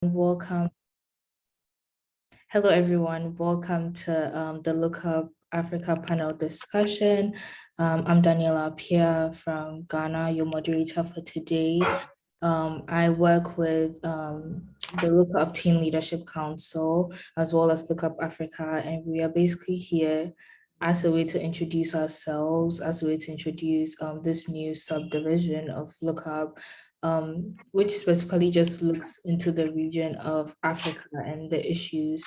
Welcome. Hello, everyone. Welcome to the LookUp Africa panel discussion. I'm Daniella Appiah from Ghana, your moderator for today. I work with the LookUp Team Leadership Council as well as LookUp Africa, and we are basically here as a way to introduce ourselves, as a way to introduce this new subdivision of LookUp, which specifically just looks into the region of Africa and the issues,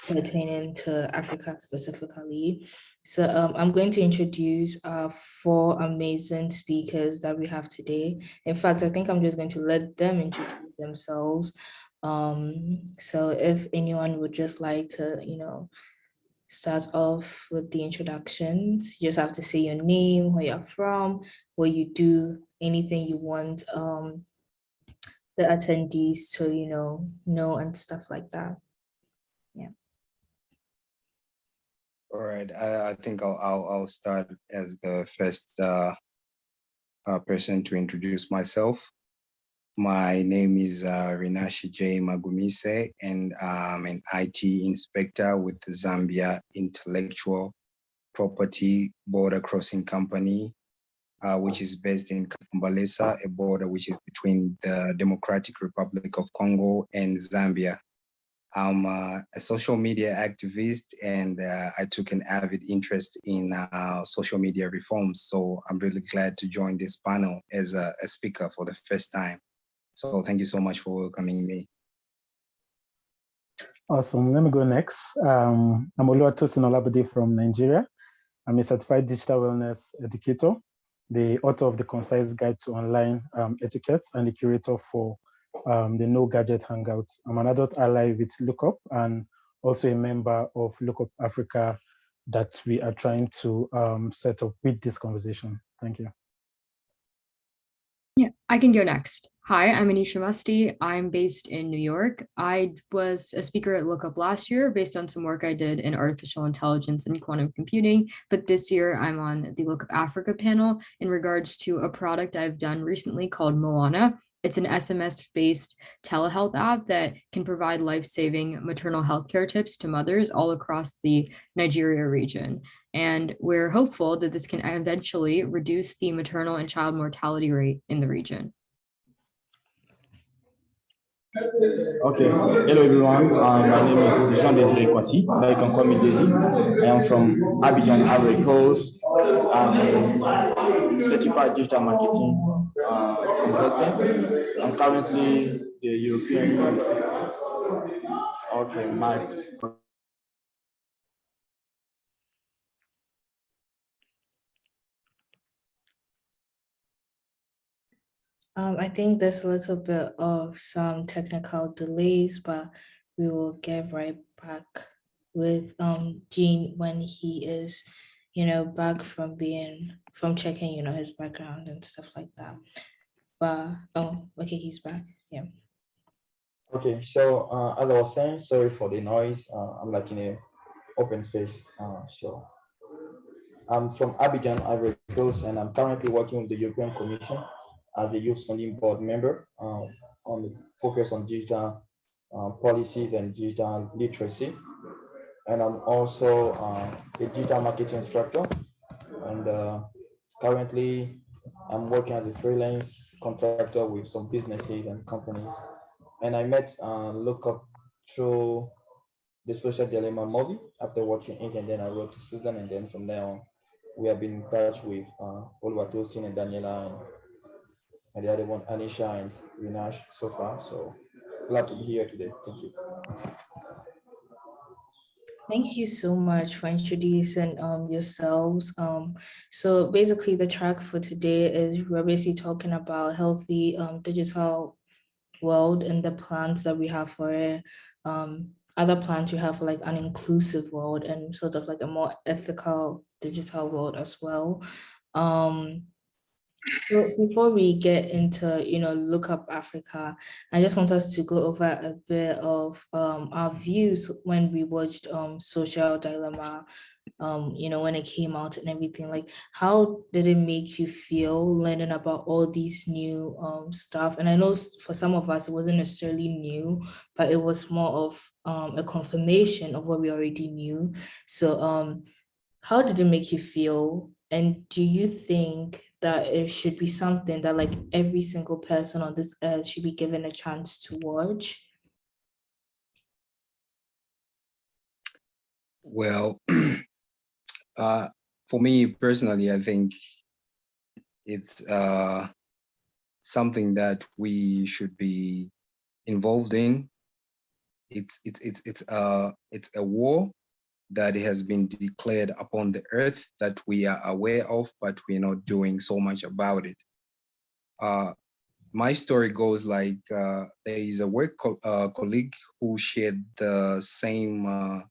pertaining to Africa specifically. So I'm going to introduce our four amazing speakers that we have today. In fact, I think I'm just going to let them introduce themselves. So if anyone would just like to, start off with the introductions, you just have to say your name, where you're from, what you do, anything you want the attendees to, know and stuff like that. Yeah. All right, I think I'll start as the first person to introduce myself. My name is Rinashe J. Magumise, and I'm an IT inspector with the Zambia Intellectual Property Border Crossing Company, which is based in Kambalesa, a border which is between the Democratic Republic of Congo and Zambia. I'm a social media activist, and I took an avid interest in social media reforms. So I'm really glad to join this panel as a speaker for the first time. So thank you so much for welcoming me. Awesome. Let me go next. I'm Oluwatosin Olabode from Nigeria. I'm a certified digital wellness educator, the author of the Concise Guide to Online Etiquette, and the curator for the No Gadget Hangouts. I'm an adult ally with LookUp and also a member of LookUp Africa that we are trying to set up with this conversation. Thank you. Yeah, I can go next. Hi, I'm Anisha. I'm based in New York. I was a speaker at LookUp last year based on some work I did in artificial intelligence and quantum computing. But this year I'm on the LookUp Africa panel in regards to a product I've done recently called Moana. It's an SMS-based telehealth app that can provide life-saving maternal healthcare tips to mothers all across the Nigeria region. And we're hopeful that this can eventually reduce the maternal and child mortality rate in the region. Okay, hello everyone. My name is Jean-Désiré Kouassi, but you can call me Desi. I am from Abidjan, Ivory Coast. I'm a certified digital marketing consultant. I'm currently the European. Okay, I think there's a little bit of some technical delays, but we will get right back with Gene when he is, back from checking, his background and stuff like that. But okay, he's back. Yeah. Okay, so as I was saying, sorry for the noise. I'm like in a open space. So I'm from Abidjan, Ivory Coast, and I'm currently working with the European Commission as a youth funding board member on the focus on digital policies and digital literacy. And I'm also a digital marketing instructor. And currently, I'm working as a freelance contractor with some businesses and companies. And I met LookUp through the Social Dilemma movie after watching it, and then I wrote to Susan, and then from there on, we have been in touch with Oluwatosin and Daniella and the other one, Anisha and Rinashe so far. So glad to be here today. Thank you. Thank you so much for introducing yourselves. So basically the track for today is we're basically talking about healthy digital world and the plans that we have for it. Other plans we have for like an inclusive world and sort of like a more ethical digital world as well. So before we get into, LookUp Africa, I just want us to go over a bit of our views when we watched Social Dilemma when it came out and everything. Like, how did it make you feel learning about all these new stuff? And I know for some of us, it wasn't necessarily new, but it was more of a confirmation of what we already knew. So how did it make you feel? And do you think that it should be something that like every single person on this earth should be given a chance to watch? Well, for me personally, I think it's something that we should be involved in. It's a war that has been declared upon the earth that we are aware of, but we're not doing so much about it. My story goes like there is a work colleague who shared the same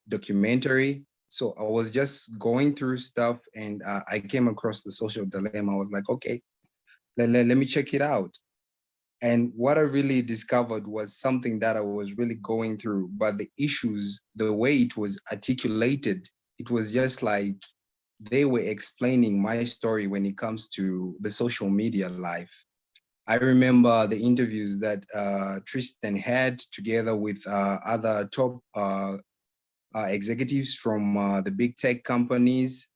documentary. So I was just going through stuff and I came across the social dilemma. I was like, okay, let me check it out. And what I really discovered was something that I was really going through, but the issues, the way it was articulated, it was just like they were explaining my story when it comes to the social media life. I remember the interviews that Tristan had together with other top executives from the big tech companies.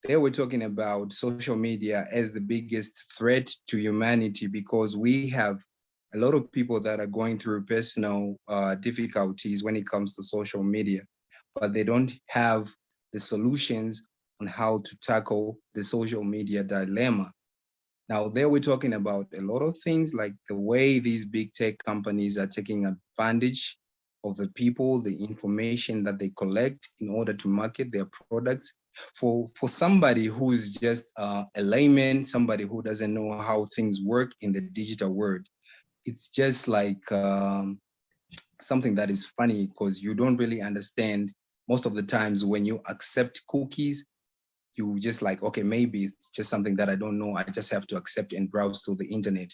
They were talking about social media as the biggest threat to humanity because we have a lot of people that are going through personal difficulties when it comes to social media, but they don't have the solutions on how to tackle the social media dilemma. Now, there we're talking about a lot of things like the way these big tech companies are taking advantage of the people, the information that they collect in order to market their products. For somebody who's just a layman, somebody who doesn't know how things work in the digital world, it's just like something that is funny because you don't really understand most of the times when you accept cookies, you just like, okay, maybe it's just something that I don't know. I just have to accept and browse through the internet.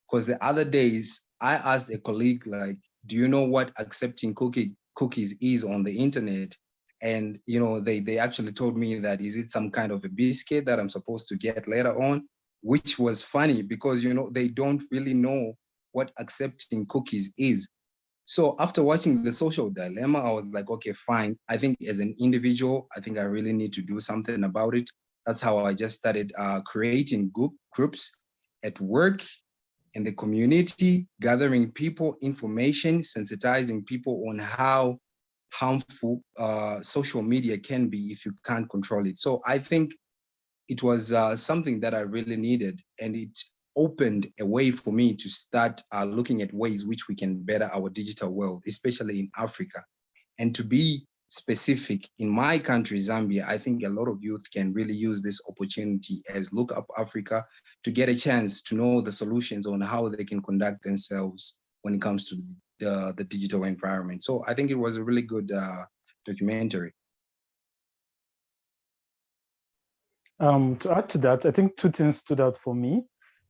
Because the other days I asked a colleague, like, do you know what accepting cookies is on the internet? And, they actually told me that, is it some kind of a biscuit that I'm supposed to get later on? Which was funny because, they don't really know what accepting cookies is. So after watching the social dilemma, I was like, okay, fine. I think as an individual, I think I really need to do something about it. That's how I just started creating groups at work, in the community, gathering people information, sensitizing people on how harmful social media can be if you can't control it. So I think it was something that I really needed, and it opened a way for me to start looking at ways which we can better our digital world, especially in Africa. And to be specific, in my country, Zambia, I think a lot of youth can really use this opportunity as LookUp Africa to get a chance to know the solutions on how they can conduct themselves when it comes to the digital environment. So I think it was a really good documentary. To add to that, I think two things stood out for me.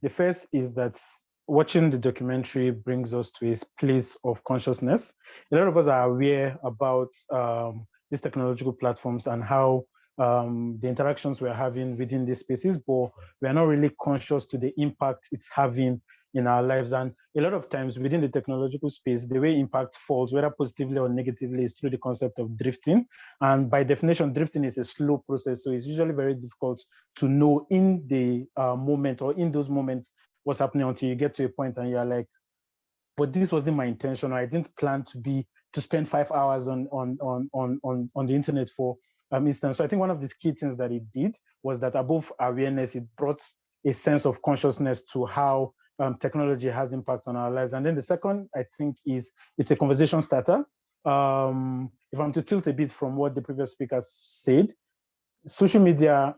The first is that watching the documentary brings us to a place of consciousness. A lot of us are aware about these technological platforms and how the interactions we're having within these spaces, but we're not really conscious to the impact it's having in our lives. And a lot of times within the technological space, the way impact falls, whether positively or negatively, is through the concept of drifting. And by definition, drifting is a slow process. So it's usually very difficult to know in the moment or in those moments what's happening until you get to a point and you're like, but this wasn't my intention. Or I didn't plan to spend 5 hours on the internet for instance. So I think one of the key things that it did was that above awareness, it brought a sense of consciousness to how technology has impact on our lives. And then the second, I think, is it's a conversation starter. If I'm to tilt a bit from what the previous speakers said, social media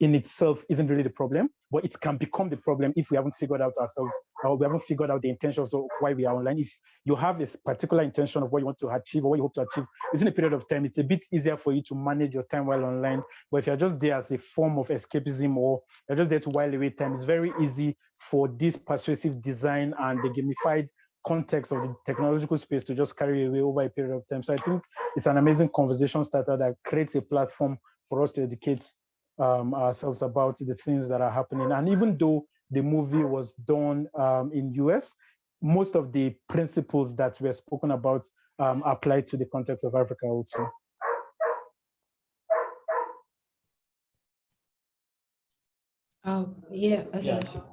in itself isn't really the problem, but it can become the problem if we haven't figured out ourselves, or we haven't figured out the intentions of why we are online. If you have a particular intention of what you want to achieve or what you hope to achieve within a period of time, it's a bit easier for you to manage your time while online. But if you're just there as a form of escapism or you're just there to while away time, it's very easy for this persuasive design and the gamified context of the technological space to just carry away over a period of time. So I think it's an amazing conversation starter that creates a platform for us to educate ourselves about the things that are happening. And even though the movie was done in US, most of the principles that were spoken about apply to the context of Africa also. Yeah, okay. Yeah, sure.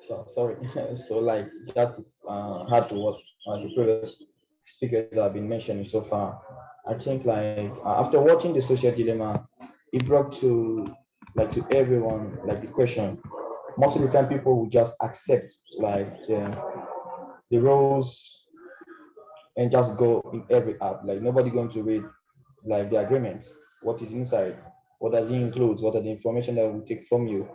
So sorry. So like just add to what the previous speakers have been mentioning so far. I think like after watching the social dilemma, it brought to to everyone like the question. Most of the time, people will just accept like the rules and just go in every app. Like nobody going to read like the agreements, what is inside, what does it include, what are the information that will take from you,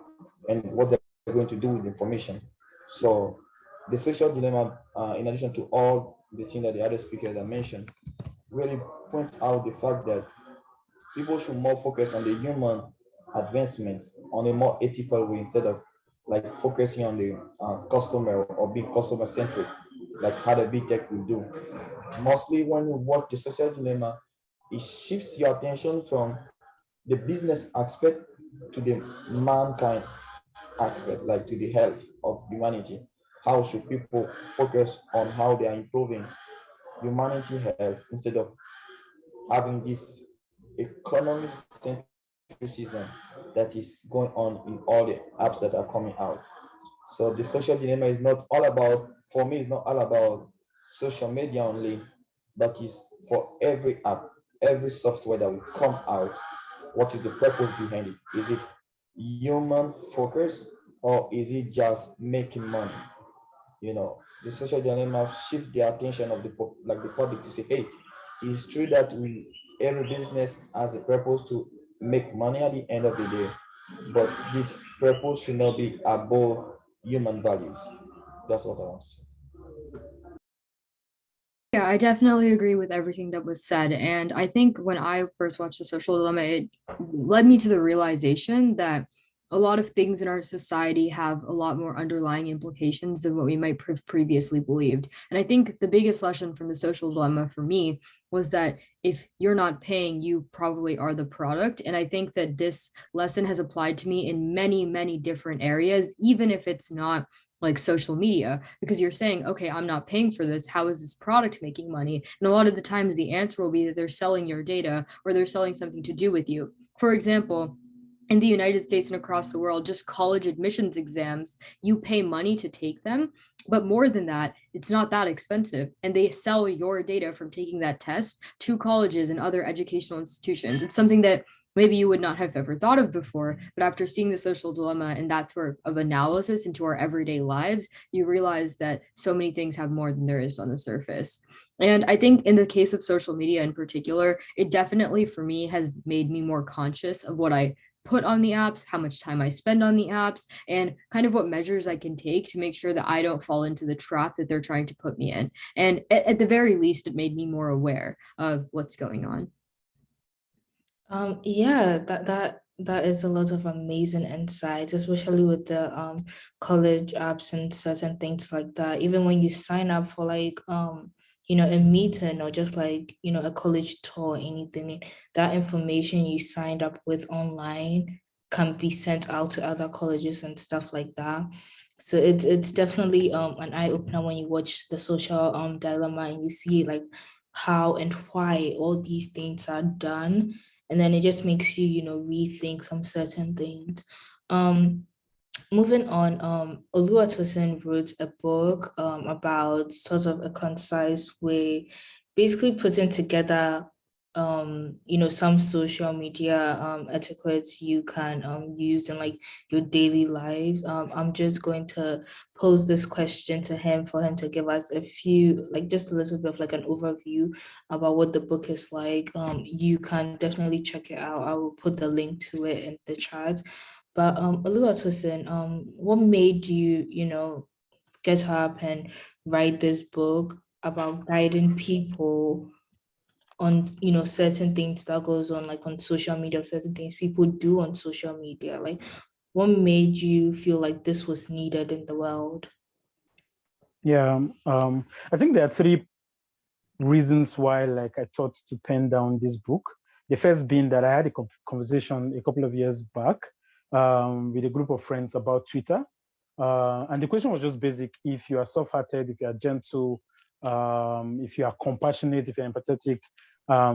and what they're going to do with the information. So the social dilemma, in addition to all the things that the other speakers have mentioned, really point out the fact that people should more focus on the human advancement on a more ethical way instead of like focusing on the customer or being customer centric, like how the big tech will do. Mostly when you watch the social dilemma, it shifts your attention from the business aspect to the mankind aspect, like to the health of humanity. How should people focus on how they are improving humanity health instead of having this economic centricism that is going on in all the apps that are coming out. So the social dilemma is not all about, for me, it's not all about social media only, but it's for every app, every software that will come out. What is the purpose behind it? Is it human focus or is it just making money? You know, the social dilemma shift the attention of the public to say, hey, it's true that every business has a purpose to make money at the end of the day, but this purpose should not be above human values. That's what I want to say. Yeah, I definitely agree with everything that was said. And I think when I first watched The Social Dilemma, it led me to the realization that a lot of things in our society have a lot more underlying implications than what we might previously believed. And I think the biggest lesson from The Social Dilemma for me was that if you're not paying, you probably are the product. And I think that this lesson has applied to me in many, many different areas, even if it's not like social media, because you're saying, okay, I'm not paying for this. How is this product making money? And a lot of the times the answer will be that they're selling your data or they're selling something to do with you. For example, in the United States and across the world, just college admissions exams, you pay money to take them. But more than that, it's not that expensive. And they sell your data from taking that test to colleges and other educational institutions. It's something that maybe you would not have ever thought of before, but after seeing The Social Dilemma and that sort of analysis into our everyday lives, you realize that so many things have more than there is on the surface. And I think in the case of social media in particular, it definitely for me has made me more conscious of what I put on the apps, how much time I spend on the apps, and kind of what measures I can take to make sure that I don't fall into the trap that they're trying to put me in. And at the very least, it made me more aware of what's going on. Yeah, that is a lot of amazing insights, especially with the college apps and certain things like that. Even when you sign up for like a meeting or just like a college tour or anything, that information you signed up with online can be sent out to other colleges and stuff like that. So it's definitely an eye opener when you watch The Social Dilemma and you see like how and why all these things are done, and then it just makes you rethink some certain things. um Moving on, Oluwatosin wrote a book about sort of a concise way, basically putting together some social media etiquettes you can use in like your daily lives. I'm just going to pose this question to him for him to give us a few, like just a little bit of like an overview about what the book is like. You can definitely check it out. I will put the link to it in the chat. But Oluwatosin, what made you, get up and write this book about guiding people on, certain things that goes on like on social media, certain things people do on social media? Like, what made you feel like this was needed in the world? Yeah, I think there are three reasons why I thought to pen down this book. The first being that I had a conversation a couple of years back with a group of friends about Twitter. And the question was just basic: if you are soft-hearted, if you are gentle, if you are compassionate, if you're empathetic,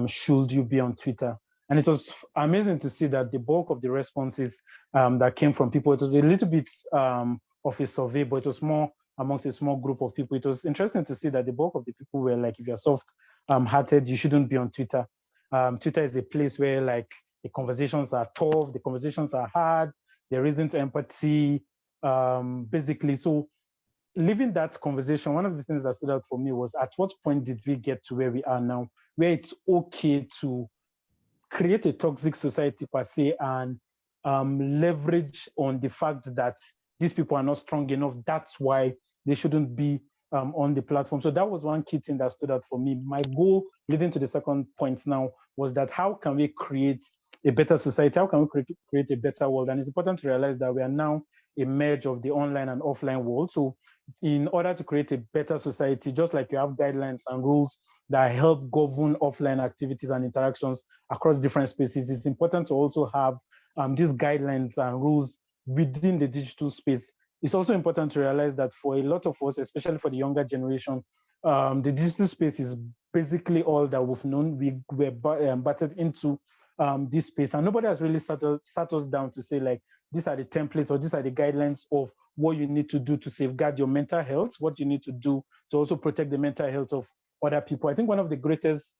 should you be on Twitter? And it was amazing to see that the bulk of the responses that came from people, it was a little bit of a survey, but it was more amongst a small group of people. It was interesting to see that the bulk of the people were like, if you're soft-hearted, you shouldn't be on Twitter. Twitter is a place where the conversations are tough, the conversations are hard, there isn't empathy, basically. So leaving that conversation, one of the things that stood out for me was, at what point did we get to where we are now, where it's okay to create a toxic society per se and leverage on the fact that these people are not strong enough? That's why they shouldn't be on the platform. So that was one key thing that stood out for me. My goal leading to the second point now was that how can we create a better society? How can we create a better world? And it's important to realize that we are now a merge of the online and offline world. So in order to create a better society, just like you have guidelines and rules that help govern offline activities and interactions across different spaces, it's important to also have these guidelines and rules within the digital space. It's also important to realize that for a lot of us, especially for the younger generation, the digital space is basically all that we've known. We were battered into this space, and nobody has really sat us down to say, like, these are the templates or these are the guidelines of what you need to do to safeguard your mental health, what you need to do to also protect the mental health of other people. I think one of the greatest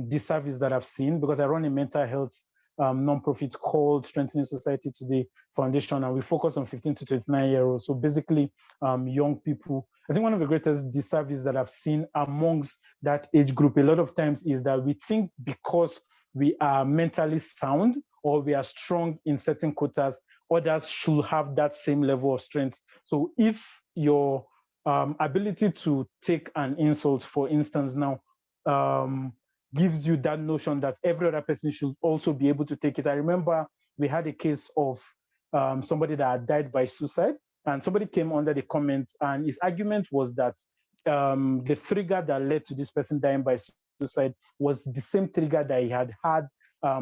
disservice that I've seen, because I run a mental health nonprofit called Strengthening Society Today Foundation, and we focus on 15 to 29-year-olds. So basically, young people. I think one of the greatest disservice that I've seen amongst that age group a lot of times is that we think because we are mentally sound or we are strong in certain quotas, others should have that same level of strength. So if your ability to take an insult, for instance, now gives you that notion that every other person should also be able to take it. I remember we had a case of somebody that had died by suicide, and somebody came under the comments, and his argument was that the trigger that led to this person dying by suicide was the same trigger that he had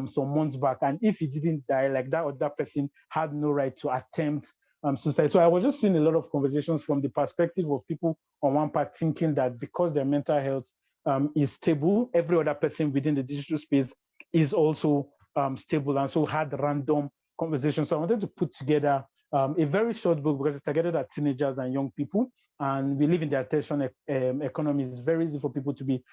some months back. And if he didn't die, like that other person had no right to attempt suicide. So I was just seeing a lot of conversations from the perspective of people on one part thinking that because their mental health is stable, every other person within the digital space is also stable, and so had random conversations. So I wanted to put together a very short book because it's targeted at teenagers and young people, and we live in the attention economy. It's very easy for people to be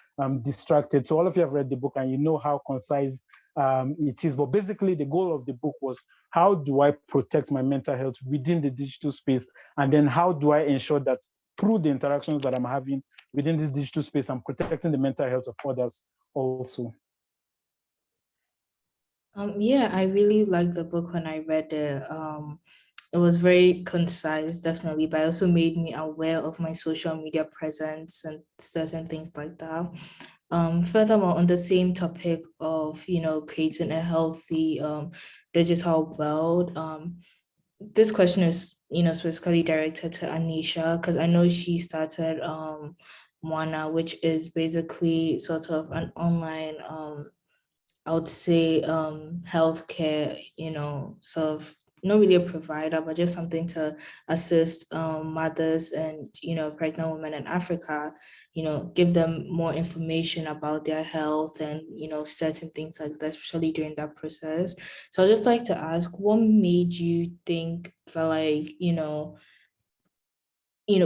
distracted. So all of you have read the book and you know how concise it is. But basically, the goal of the book was, how do I protect my mental health within the digital space? And then how do I ensure that through the interactions that I'm having within this digital space, I'm protecting the mental health of others also. Yeah, I really liked the book when I read it. It was very concise, definitely, but it also made me aware of my social media presence and certain things like that. Furthermore, on the same topic of, creating a healthy digital world, this question is, specifically directed to Anisha, because I know she started Moana, which is basically sort of an online I would say healthcare, sort of not really a provider, but just something to assist mothers and, pregnant women in Africa, give them more information about their health and, certain things like that, especially during that process. So I'd just like to ask, what made you think that, like,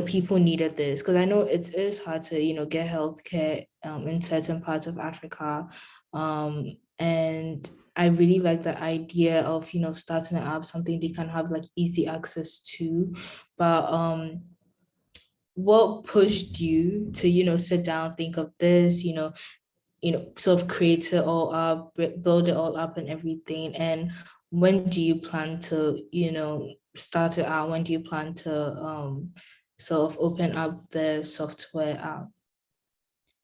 people needed this? Because I know it is hard to, get healthcare in certain parts of Africa. And I really like the idea of, starting an app, something they can have like easy access to. But what pushed you to, sit down, think of this, sort of create it all up, build it all up and everything? And when do you plan to, start it out? When do you plan to sort of open up the software app?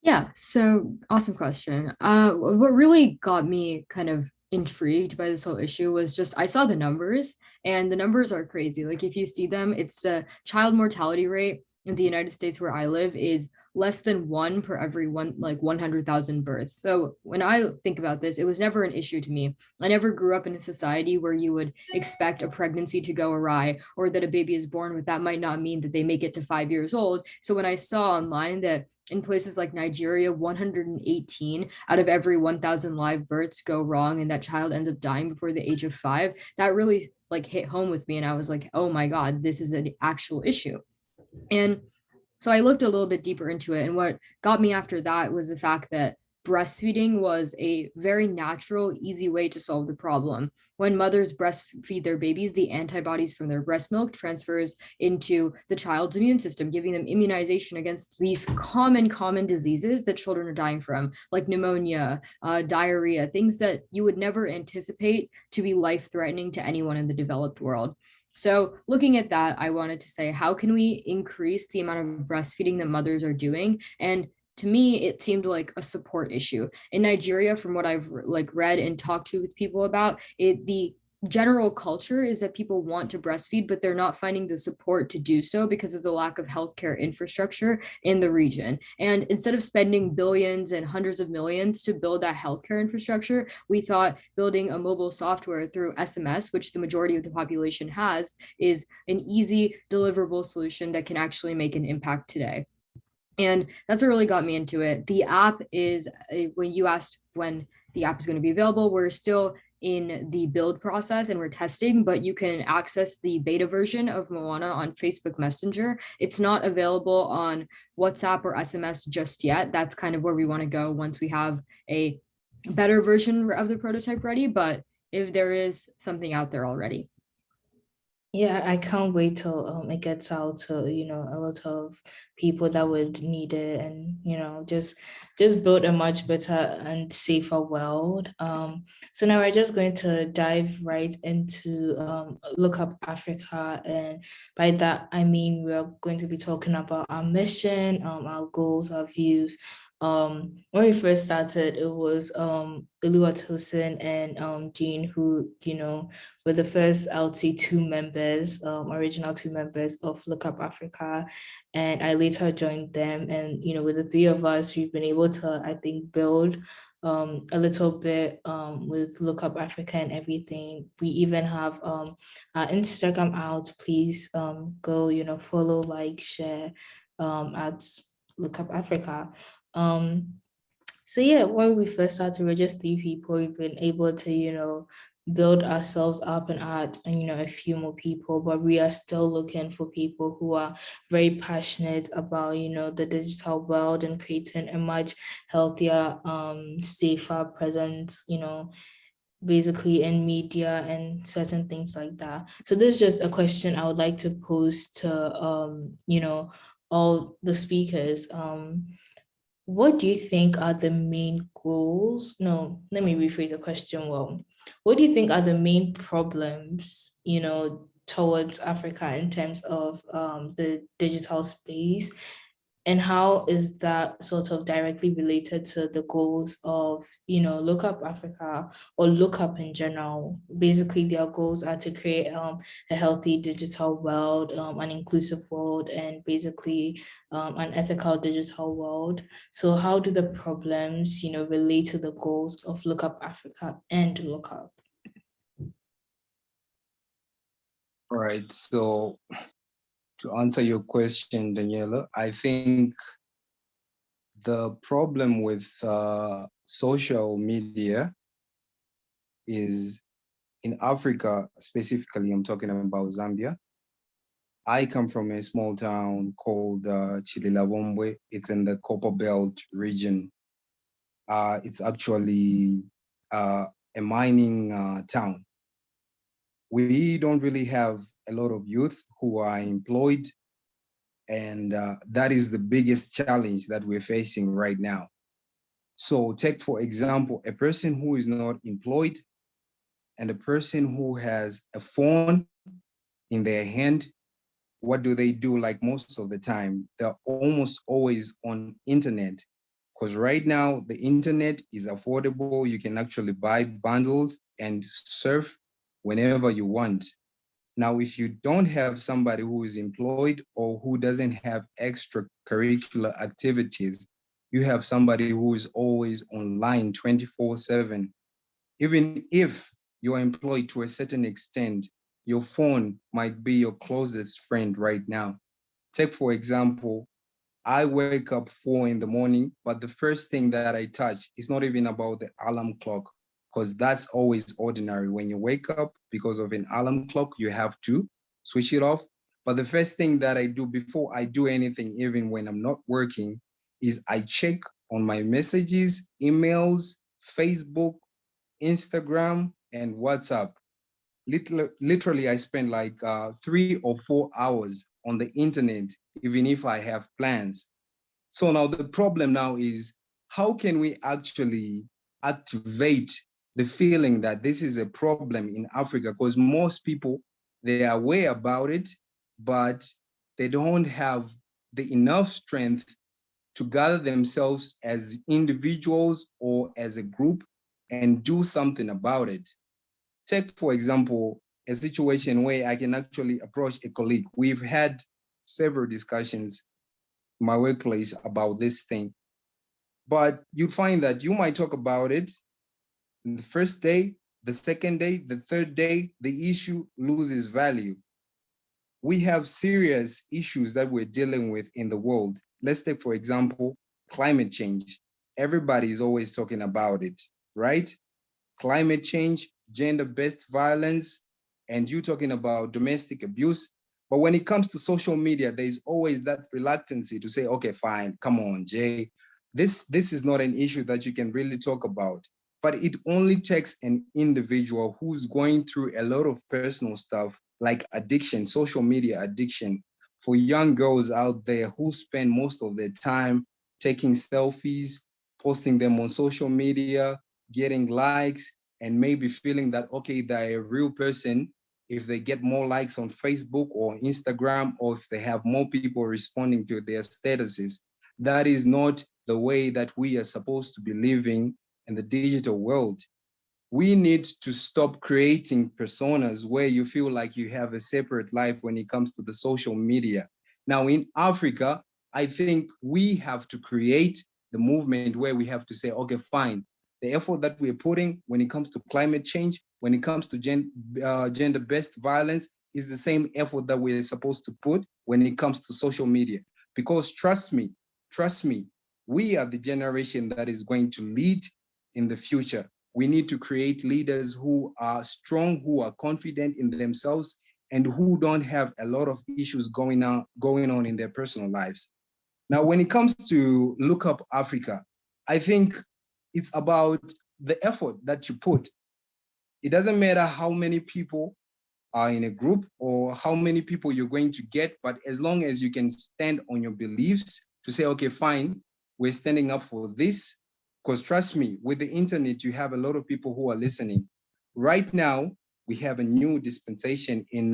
Yeah, so awesome question. What really got me kind of intrigued by this whole issue was just I saw the numbers, and the numbers are crazy. Like if you see them, it's the child mortality rate in the United States where I live is less than 1 per every 100,000 births. So when I think about this, it was never an issue to me. I never grew up in a society where you would expect a pregnancy to go awry, or that a baby is born, but that might not mean that they make it to 5 years old. So when I saw online that in places like Nigeria, 118 out of every 1,000 live births go wrong and that child ends up dying before the age of 5, that really hit home with me. And I was like, oh my God, this is an actual issue. And so I looked a little bit deeper into it. And what got me after that was the fact that breastfeeding was a very natural, easy way to solve the problem. When mothers breastfeed their babies, the antibodies from their breast milk transfers into the child's immune system, giving them immunization against these common diseases that children are dying from, like pneumonia, diarrhea, things that you would never anticipate to be life-threatening to anyone in the developed world. So looking at that, I wanted to say, how can we increase the amount of breastfeeding that mothers are doing? And to me, it seemed like a support issue. In Nigeria, from what I've read and talked to with people about it, the general culture is that people want to breastfeed, but they're not finding the support to do so because of the lack of healthcare infrastructure in the region. And instead of spending billions and hundreds of millions to build that healthcare infrastructure, we thought building a mobile software through SMS, which the majority of the population has, is an easy deliverable solution that can actually make an impact today. And that's what really got me into it. The app is, when you asked when the app is going to be available, we're still in the build process and we're testing, but you can access the beta version of Moana on Facebook Messenger. It's not available on WhatsApp or SMS just yet. That's kind of where we want to go once we have a better version of the prototype ready, but if there is something out there already. Yeah, I can't wait till it gets out to, a lot of people that would need it, and just build a much better and safer world. So now we're just going to dive right into LookUp Africa, and by that I mean we're going to be talking about our mission, our goals, our views. When we first started, it was Oluwatosin and Jean who, were the first, I would say, original two members of LookUp Africa. And I later joined them. And, with the three of us, we've been able to, I think, build a little bit with LookUp Africa and everything. We even have our Instagram out. Please go, follow, like, share at LookUp Africa. So yeah, when we first started, we were just three people. We've been able to, build ourselves up and add, a few more people, but we are still looking for people who are very passionate about, the digital world and creating a much healthier, safer presence, basically in media and certain things like that. So this is just a question I would like to pose to, all the speakers. What do you think are the main goals? No, let me rephrase the question well. What do you think are the main problems, towards Africa in terms of the digital space? And how is that sort of directly related to the goals of, LookUp Africa or LookUp in general? Basically, their goals are to create a healthy digital world, an inclusive world, and basically an ethical digital world. So how do the problems, relate to the goals of LookUp Africa and LookUp? All right, so to answer your question, Daniela, I think the problem with social media is in Africa, specifically, I'm talking about Zambia. I come from a small town called Chililabombwe. It's in the Copper Belt region. It's actually a mining town. We don't really have a lot of youth who are employed, and that is the biggest challenge that we're facing right now. So take, for example, a person who is not employed and a person who has a phone in their hand. What do they do? Like most of the time, they're almost always on internet, because right now the internet is affordable. You can actually buy bundles and surf whenever you want. Now, if you don't have somebody who is employed or who doesn't have extracurricular activities, you have somebody who is always online 24/7. Even if you're employed to a certain extent, your phone might be your closest friend right now. Take, for example, I wake up 4 in the morning, but the first thing that I touch is not even about the alarm clock, because that's always ordinary. When you wake up because of an alarm clock, you have to switch it off. But the first thing that I do before I do anything, even when I'm not working, is I check on my messages, emails, Facebook, Instagram, and WhatsApp. Literally, I spend like 3 or 4 hours on the internet, even if I have plans. So now the problem now is, how can we actually activate the feeling that this is a problem in Africa? Because most people, they are aware about it, but they don't have the enough strength to gather themselves as individuals or as a group and do something about it. Take, for example, a situation where I can actually approach a colleague. We've had several discussions in my workplace about this thing, but you'd find that you might talk about it in the first day, the second day, the third day, the issue loses value. We have serious issues that we're dealing with in the world. Let's take, for example, climate change. Everybody is always talking about it, right? Climate change, gender-based violence, and you talking about domestic abuse. But when it comes to social media, there's always that reluctancy to say, okay, fine, come on, Jay. This is not an issue that you can really talk about. But it only takes an individual who's going through a lot of personal stuff like addiction, social media addiction, for young girls out there who spend most of their time taking selfies, posting them on social media, getting likes, and maybe feeling that, okay, they're a real person if they get more likes on Facebook or Instagram, or if they have more people responding to their statuses. That is not the way that we are supposed to be living in the digital world. We need to stop creating personas where you feel like you have a separate life when it comes to the social media. Now, in Africa, I think we have to create the movement where we have to say, okay, fine, the effort that we're putting when it comes to climate change, when it comes to gender-based violence, is the same effort that we're supposed to put when it comes to social media. Because trust me, we are the generation that is going to lead in the future. We need to create leaders who are strong, who are confident in themselves, and who don't have a lot of issues going on in their personal lives. Now, when it comes to LookUp Africa, I think it's about the effort that you put. It doesn't matter how many people are in a group or how many people you're going to get, but as long as you can stand on your beliefs to say, okay, fine, we're standing up for this. Because trust me, with the internet, you have a lot of people who are listening. Right now, we have a new dispensation in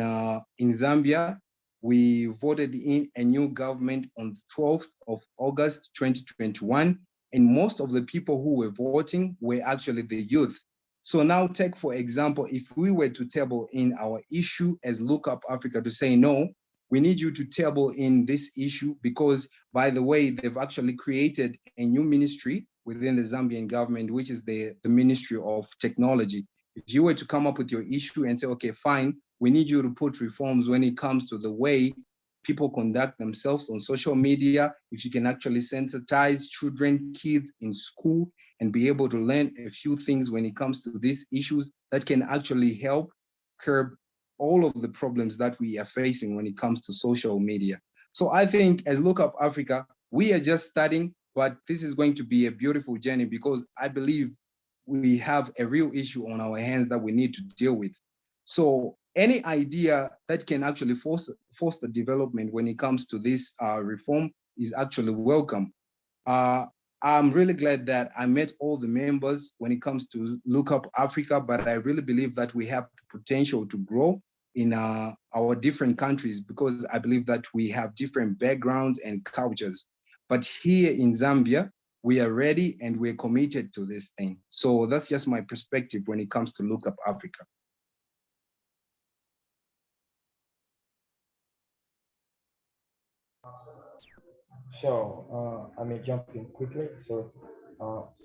Zambia. We voted in a new government on the 12th of August, 2021. And most of the people who were voting were actually the youth. So now take, for example, if we were to table in our issue as LookUp Africa to say, no, we need you to table in this issue because, by the way, they've actually created a new ministry within the Zambian government, which is the Ministry of Technology. If you were to come up with your issue and say, okay, fine, we need you to put reforms when it comes to the way people conduct themselves on social media, if you can actually sensitize children, kids in school, and be able to learn a few things when it comes to these issues that can actually help curb all of the problems that we are facing when it comes to social media. So I think as LookUp Africa, we are just starting, but this is going to be a beautiful journey because I believe we have a real issue on our hands that we need to deal with. So any idea that can actually foster development when it comes to this reform is actually welcome. I'm really glad that I met all the members when it comes to LookUp Africa, but I really believe that we have the potential to grow in our different countries because I believe that we have different backgrounds and cultures. But here in Zambia, we are ready and we're committed to this thing. So that's just my perspective when it comes to LookUp Africa. So I may jump in quickly. So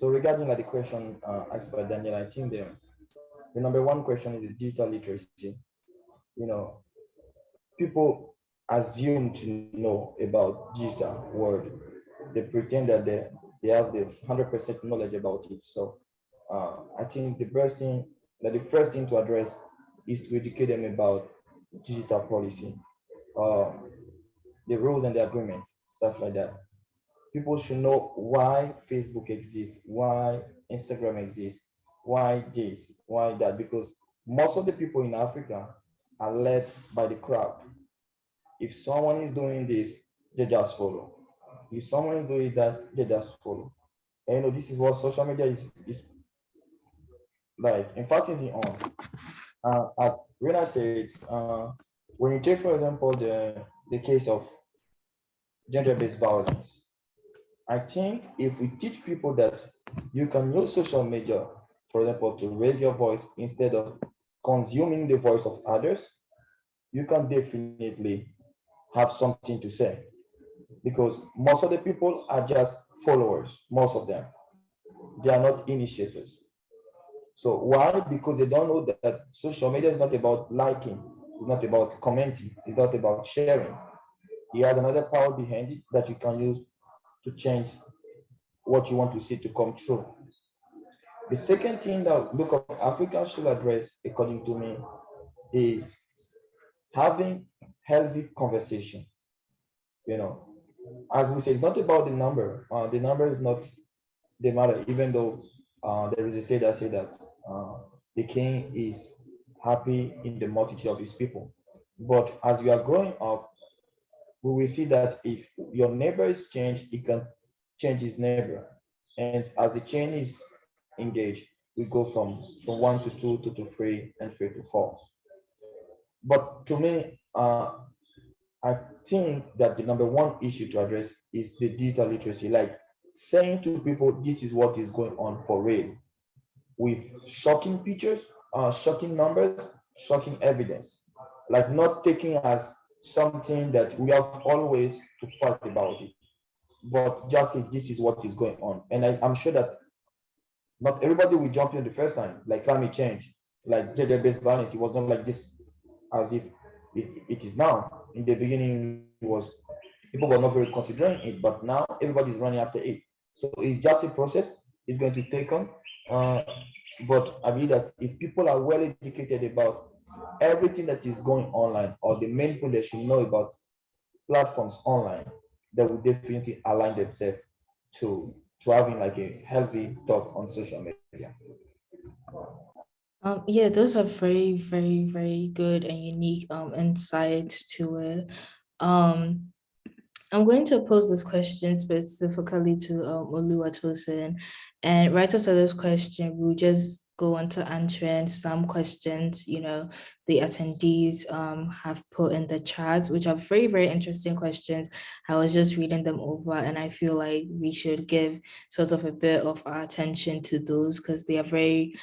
regarding like the question asked by Daniel, I think the number one question is the digital literacy. You know, people assume to know about digital world. They pretend that they have the 100% knowledge about it. So I think the first thing to address is to educate them about digital policy, uh, the rules and the agreements, stuff like that. People should know why Facebook exists, why Instagram exists, why this, why that, because most of the people in Africa are led by the crowd. If someone is doing this, they just follow. If someone is doing that, they just follow. And this is what social media is like emphasizing on. As Rena said, when you take, for example, the case of gender-based violence, I think if we teach people that you can use social media, for example, to raise your voice instead of consuming the voice of others, you can definitely have something to say. Because most of the people are just followers, most of them. They are not initiators. So why? Because they don't know that social media is not about liking, it's not about commenting, it's not about sharing. It has another power behind it that you can use to change what you want to see to come true. The second thing that Look of Africa should address, according to me, is having healthy conversation. You know, as we say, it's not about the number. The number is not the matter, even though there is a say that uh, the king is happy in the multitude of his people. But as we are growing up, we will see that if your neighbor is changed, it can change his neighbor. And as the chain is engaged, we go from one to two, two to three, and three to four. But to me, I think that the number one issue to address is the digital literacy, like saying to people, this is what is going on for real, with shocking pictures, shocking numbers, shocking evidence, like not taking as something that we have always to fight about it, but just if this is what is going on. And I'm sure that not everybody will jump in the first time, like climate change, like gender-based violence. It was not like this as if it is now. In the beginning, was people were not very considering it, but now everybody is running after it. So it's just a process. It's going to take on. Uh, but I believe that if people are well educated about everything that is going online, or the main point they should know about platforms online, they will definitely align themselves to having like a healthy talk on social media. Yeah, those are very, very, very good and unique insights to it. Um, I'm going to pose this question specifically to Oluwatosin, and right after this question, we'll just go on to answering some questions, the attendees have put in the chat, which are very, very interesting questions. I was just reading them over, and I feel like we should give sort of a bit of our attention to those because they are very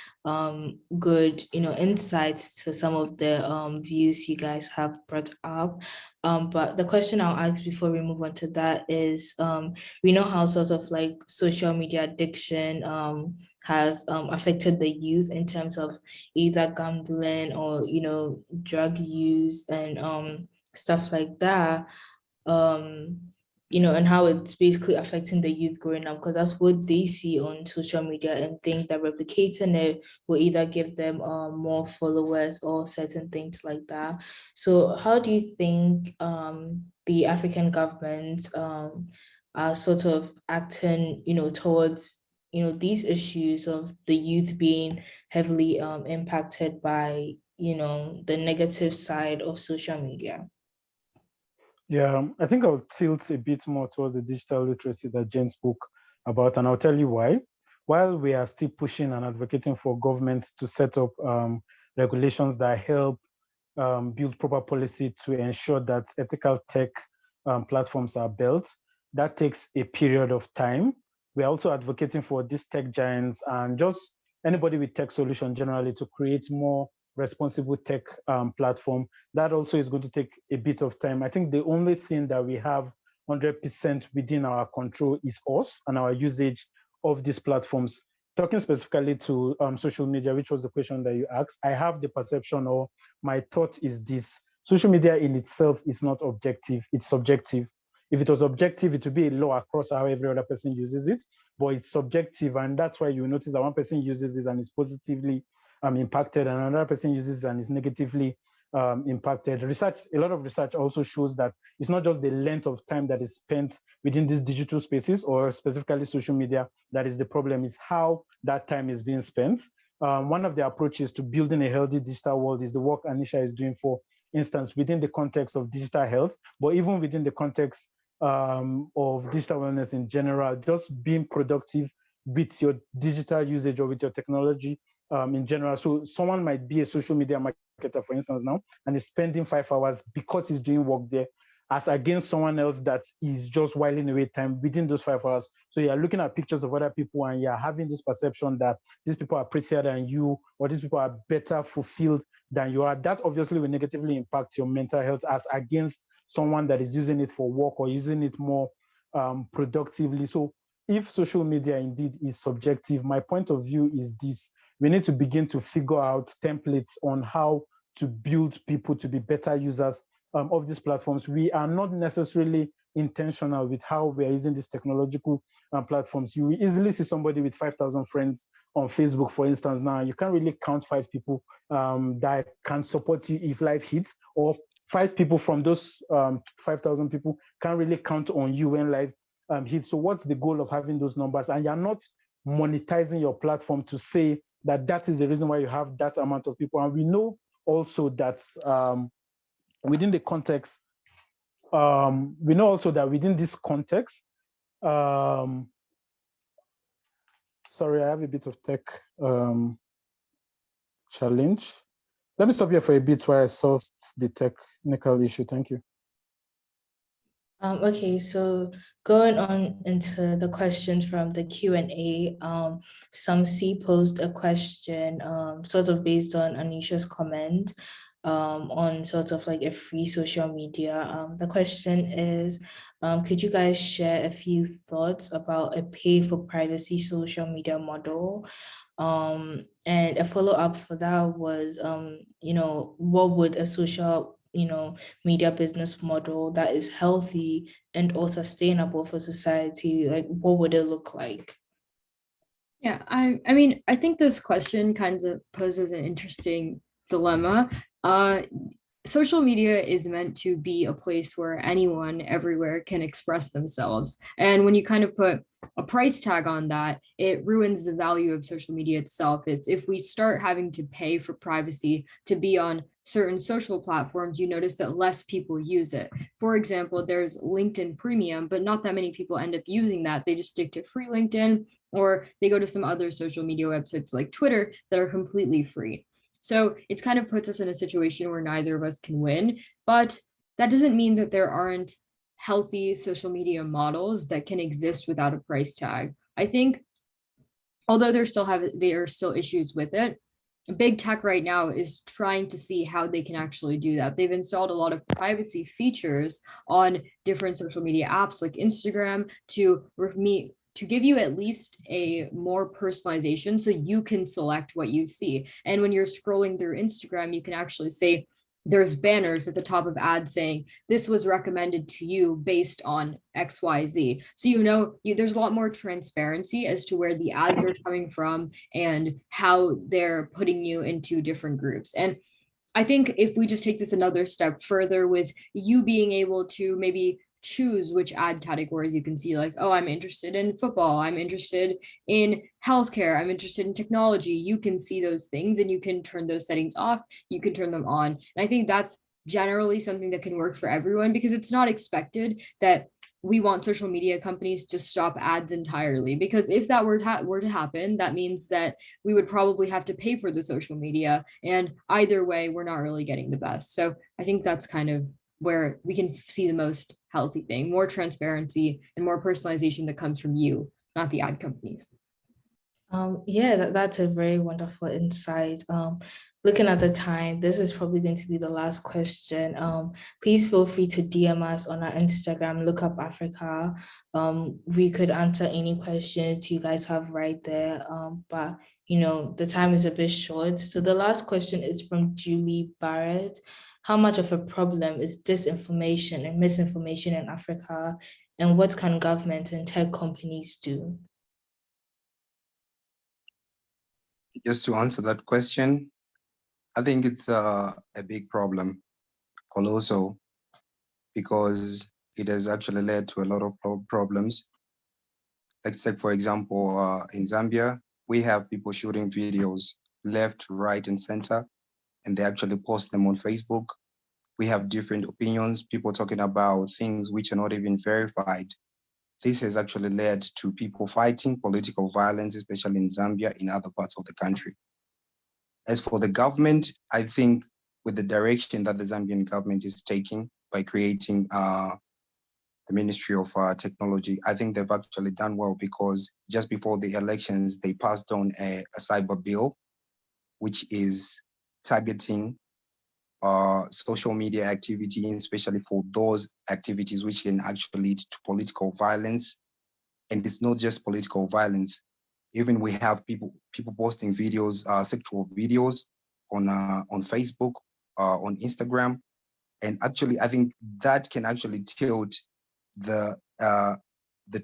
good, insights to some of the views you guys have brought up. But the question I'll ask before we move on to that is, we know how sort of like social media addiction has affected the youth in terms of either gambling or, drug use and stuff like that. Um, and how it's basically affecting the youth growing up because that's what they see on social media and think that replicating it will either give them more followers or certain things like that. So how do you think the African governments are sort of acting, towards, these issues of the youth being heavily impacted by, the negative side of social media? Yeah, I think I'll tilt a bit more towards the digital literacy that Jane spoke about, and I'll tell you why. While we are still pushing and advocating for governments to set up regulations that help build proper policy to ensure that ethical tech platforms are built, that takes a period of time. We are also advocating for these tech giants and just anybody with tech solution generally to create more responsible tech platform. That also is going to take a bit of time. I think the only thing that we have 100% within our control is us and our usage of these platforms. Talking specifically to social media, which was the question that you asked, I have the perception, or my thought is this: social media in itself is not objective, it's subjective. If it was objective, it would be a law across how every other person uses it, but it's subjective. And that's why you notice that one person uses it and is positively impacted, and another person uses it and is negatively impacted. A lot of research also shows that it's not just the length of time that is spent within these digital spaces, or specifically social media, that is the problem. It's how that time is being spent. One of the approaches to building a healthy digital world is the work Anisha is doing, for instance, within the context of digital health, but even within the context of digital wellness in general, just being productive with your digital usage or with your technology in general. So someone might be a social media marketer, for instance, now, and is spending 5 hours because he's doing work there, as against someone else that is just whiling away time within those 5 hours. So you're looking at pictures of other people and you're having this perception that these people are prettier than you, or these people are better fulfilled than you are. That obviously will negatively impact your mental health, as against someone that is using it for work or using it more productively. So if social media indeed is subjective, my point of view is this: we need to begin to figure out templates on how to build people to be better users of these platforms. We are not necessarily intentional with how we are using these technological platforms. You will easily see somebody with 5,000 friends on Facebook, for instance. Now, you can't really count 5 people that can support you if life hits, or 5 people from those 5,000 people can't really count on you when life hits. So what's the goal of having those numbers? And you're not monetizing your platform to say that that is the reason why you have that amount of people. And we know also that within the context, we know also that within this context, sorry, I have a bit of tech challenge. Let me stop here for a bit while I solve the technical issue. Thank you. Okay, so going on into the questions from the Q&A, Samsi posed a question sort of based on Anisha's comment on sort of like a free social media. The question is, could you guys share a few thoughts about a pay for privacy social media model? And a follow-up for that was, what would a social media business model that is healthy and also sustainable for society, like what would it look like? Yeah, I mean, I think this question kind of poses an interesting dilemma. Social media is meant to be a place where anyone everywhere can express themselves. And when you kind of put a price tag on that, it ruins the value of social media itself. It's if we start having to pay for privacy to be on certain social platforms, you notice that less people use it. For example, there's LinkedIn Premium, but not that many people end up using that. They just stick to free LinkedIn, or they go to some other social media websites like Twitter that are completely free. So it's kind of puts us in a situation where neither of us can win, but that doesn't mean that there aren't healthy social media models that can exist without a price tag. I think, although there are still issues with it, big tech right now is trying to see how they can actually do that. They've installed a lot of privacy features on different social media apps like Instagram to give you at least a more personalization so you can select what you see. And when you're scrolling through Instagram, you can actually say, there's banners at the top of ads saying, this was recommended to you based on XYZ. So there's a lot more transparency as to where the ads are coming from and how they're putting you into different groups. And I think if we just take this another step further with you being able to maybe choose which ad categories you can see, like, oh, I'm interested in football, I'm interested in healthcare, I'm interested in technology. You can see those things and you can turn those settings off, you can turn them on. And I think that's generally something that can work for everyone, because it's not expected that we want social media companies to stop ads entirely, because if that were to happen, that means that we would probably have to pay for the social media, and either way we're not really getting the best. So I think that's kind of where we can see the most healthy thing: more transparency and more personalization that comes from you, not the ad companies. Yeah, that's a very wonderful insight. Looking at the time, this is probably going to be the last question. Please feel free to DM us on our Instagram, LookUp Africa. We could answer any questions you guys have right there. But the time is a bit short. So the last question is from Julie Barrett. How much of a problem is disinformation and misinformation in Africa? And what can government and tech companies do? Just to answer that question, I think it's a big problem, colossal, because it has actually led to a lot of problems. Let's take, for example, in Zambia, we have people shooting videos left, right, and center, and they actually post them on Facebook. We have different opinions, people talking about things which are not even verified. This has actually led to people fighting political violence, especially in Zambia, in other parts of the country. As for the government, I think with the direction that the Zambian government is taking by creating the Ministry of Technology, I think they've actually done well, because just before the elections, they passed on a cyber bill, which is targeting social media activity, especially for those activities which can actually lead to political violence. And it's not just political violence. Even we have people posting videos, sexual videos on Facebook, on Instagram. And actually, I think that can actually tilt the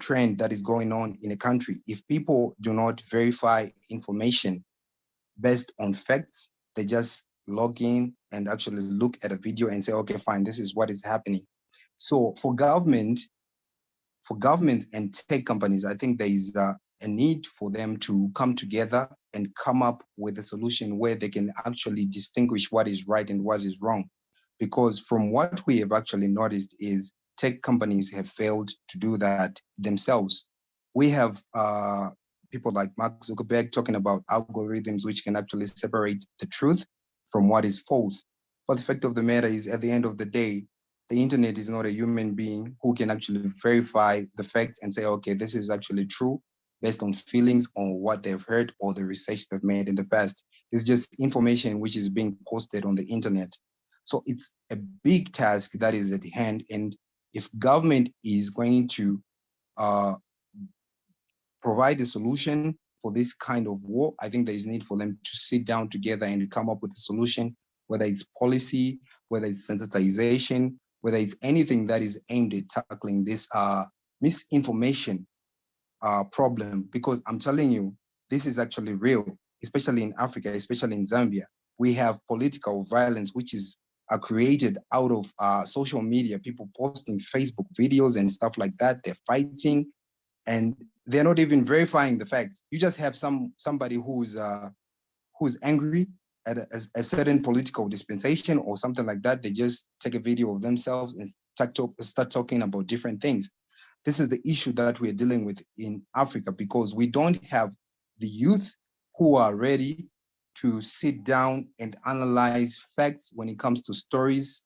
trend that is going on in a country. If people do not verify information based on facts, they just log in and actually look at a video and say, okay, fine, this is what is happening. So for governments and tech companies, I think there is a need for them to come together and come up with a solution where they can actually distinguish what is right and what is wrong. Because from what we have actually noticed is tech companies have failed to do that themselves. We have people like Mark Zuckerberg talking about algorithms which can actually separate the truth from what is false. But the fact of the matter is, at the end of the day, the internet is not a human being who can actually verify the facts and say, okay, this is actually true based on feelings or what they've heard or the research they've made in the past. It's just information which is being posted on the internet. So it's a big task that is at hand. And if government is going to provide a solution for this kind of war, I think there is need for them to sit down together and come up with a solution, whether it's policy, whether it's sensitization, whether it's anything that is aimed at tackling this misinformation problem. Because I'm telling you, this is actually real, especially in Africa, especially in Zambia. We have political violence, which is created out of social media, people posting Facebook videos and stuff like that. They're fighting, and they're not even verifying the facts. You just have somebody who's angry at a certain political dispensation or something like that. They just take a video of themselves and start talking about different things. This is the issue that we're dealing with in Africa, because we don't have the youth who are ready to sit down and analyze facts when it comes to stories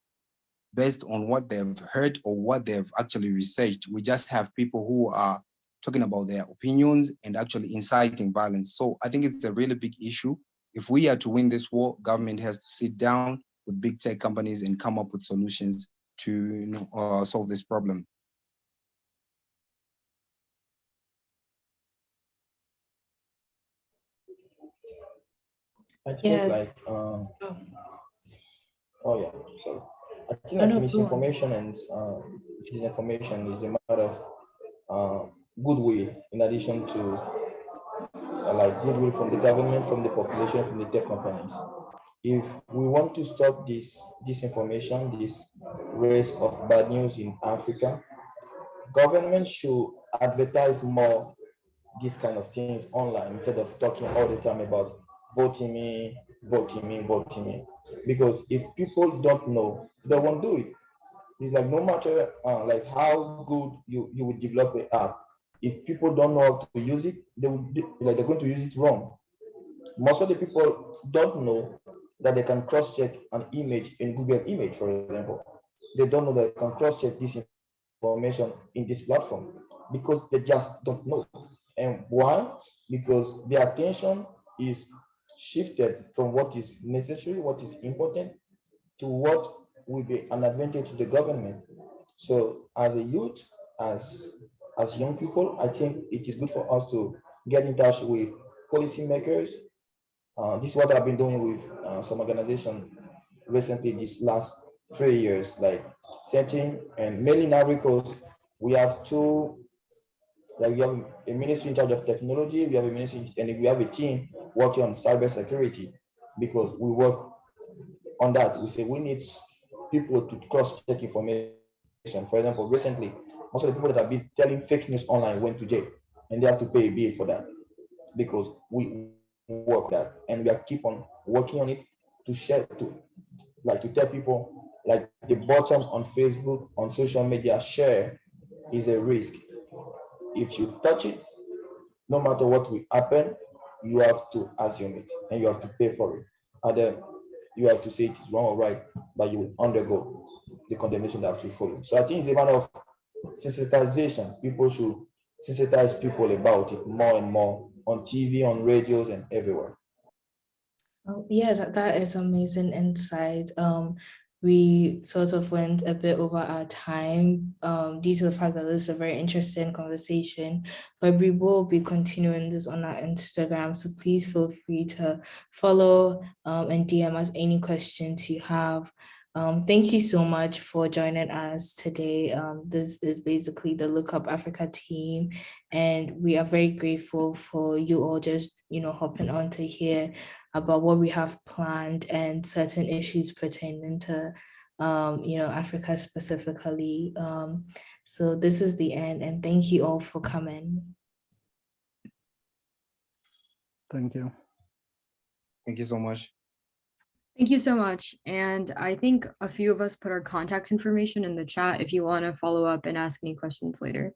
based on what they've heard or what they've actually researched. We just have people who are talking about their opinions and actually inciting violence. So I think it's a really big issue. If we are to win this war, government has to sit down with big tech companies and come up with solutions to solve this problem. I think Yeah. oh yeah, sorry. I think like misinformation and disinformation is a matter of goodwill, in addition to like goodwill from the government, from the population, from the tech companies. If we want to stop this disinformation, this race of bad news in Africa, government should advertise more these kind of things online instead of talking all the time about voting me, voting me, voting me. Because if people don't know, they won't do it. It's like no matter like how good you would develop an app, if people don't know how to use it, they're going to use it wrong. Most of the people don't know that they can cross-check an image in Google Image, for example. They don't know that they can cross-check this information in this platform because they just don't know. And why? because the attention is shifted from what is necessary, what is important, to what will be an advantage to the government. So as a youth, as young people, I think it is good for us to get in touch with policymakers. This is what I've been doing with some organization recently this last 3 years, like setting and mainly now because we have two, like we have a ministry in charge of technology, we have a ministry and we have a team working on cybersecurity because we work on that. We say we need people to cross-check information. For example, recently, most of the people that have been telling fake news online went to jail and they have to pay a bill for that because we work that and we are keep on working on it to share to tell people like the bottom on Facebook, on social media, share is a risk. If you touch it, no matter what will happen, you have to assume it and you have to pay for it. And then you have to say it is wrong or right, but you will undergo the condemnation that you follow. So I think it's a matter of sensitization. People should sensitize people about it more and more on TV, on radios, and everywhere. Oh, yeah, that is amazing insight. We sort of went a bit over our time due to the fact that this is a very interesting conversation, but we will be continuing this on our Instagram. So please feel free to follow and DM us any questions you have. Thank you so much for joining us today. This is basically the LookUp Africa team, and we are very grateful for you all just, hopping on to hear about what we have planned and certain issues pertaining to, Africa specifically. So this is the end, and thank you all for coming. Thank you. Thank you so much. Thank you so much. And I think a few of us put our contact information in the chat if you want to follow up and ask any questions later.